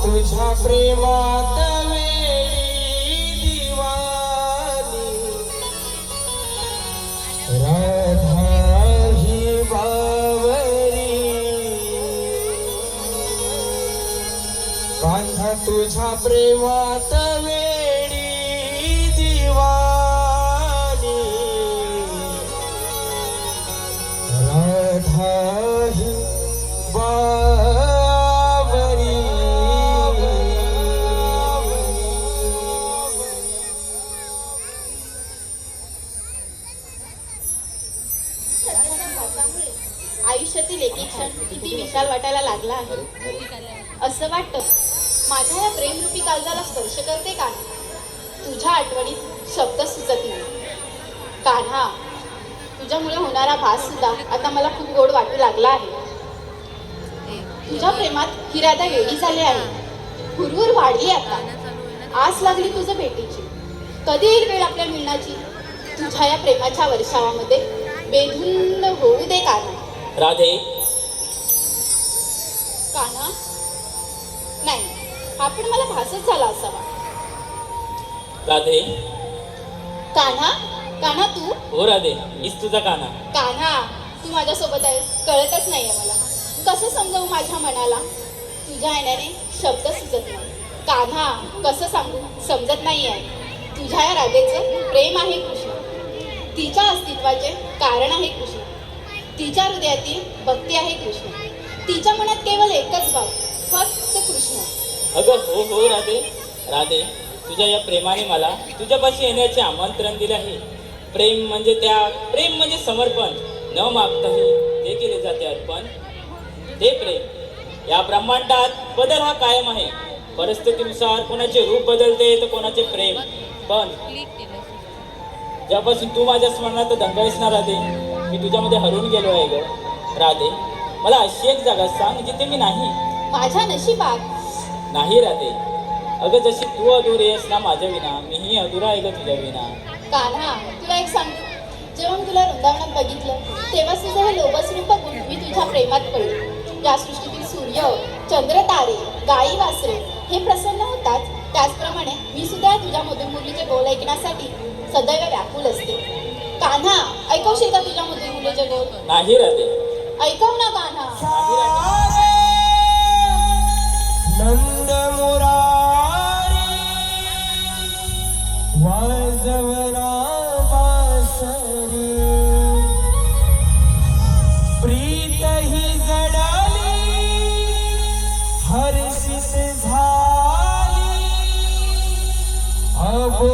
तुझ्या प्रेमात वेडी दिवानी राधा ही बावरी कान्हा तुझ्या प्रेमात वेडी दिवानी राधा ही बावरी आयुष्यातील एक एक क्षण किती विशाल वाटायला लागला आहे. असं वाटतं माझ्या या प्रेमरूपी काळजाला स्पर्श करते का. तुझ्या आठवणीत शब्द सुचत नाही. कान्हा, तुझ्यामुळे होणारा भास सुद्धा आता मला खूप गोड वाटू लागला आहे. तुझ्या प्रेमात ही राधा वेडी झाली आहे. हुरहुर वाढली आता. आस लागली तुझं भेटीची. कधी येईल वेळ आपल्या मिलनाची. तुझ्या या प्रेमाच्या वर्षावामध्ये बेधुंद होऊ दे कान्हा. राधे, कान्हा, नाही, हा पण मला भासच झाला असावा. राधे, कान्हा, कान्हा तू. हो राधे, मीच तुझा कान्हा. कान्हा, तू माझ्यासोबत आहेस कळतच नाहीये मला. कसं समजावू माझ्या मनाला. तुझ्या येण्याने शब्द सुचत नाही. कान्हा, कसं सांगू समजत नाहीये. तुझ्या या राधेचं प्रेम आहे कृष्ण. तिच्या अस्तित्वाचे कारण आहे कृष्ण. तिच्या हृदयातील भक्ती आहे कृष्ण. तिच्या मनात केवळ एकच भाव, फक्त कृष्ण. अगं हो हो राधे, राधे, तुझ्या या प्रेमाने मला तुझ्यापाशी येण्याचे आमंत्रण दिले आहे. प्रेम म्हणजे त्याग, प्रेम म्हणजे समर्पण. न मागताही ते केले जाते अर्पण. ते प्रेम. या ब्रह्मांडात बदल हा कायम आहे. परिस्थितीनुसार कोणाचे रूप बदलते तर कोणाचे प्रेम. पण ज्यापासून तू माझ्या स्मरणात दंगळीस ना राधे, मी तुझ्यामध्ये हरवून गेलो आहे ग. राधे, मला अशी एक जागा सांग जिथे मी नाही. माझ्या नशिबात नाही राधे. अगं जशी तू अधुरी आहेस ना माझ्या विना, मीही अधुरा आहे ग तुझ्या विना. कान्हा, तुला एक सांगतो. जेव्हा मी तुला वृंदावनात बघितलं तेव्हा तुझं हे लोभस रूप बघून मी तुझ्या प्रेमात पडले. या सृष्टीतील सूर्य, चंद्र, तारे, गाई, वासरे हे प्रसन्न होतात, त्याचप्रमाणे मी सुद्धा तुझ्या मधुर मुरलीचे बोल ऐकण्यासाठी सदैव व्याकुल असते. कान्हा, ऐकवशील का तुझ्या मधुर मुरलीचे बोल. नाही राधे. ऐकव ना कान्हा. नंद मुरारी वाजवला बासरी प्रीत ही जडाली हर्षित झाली अबो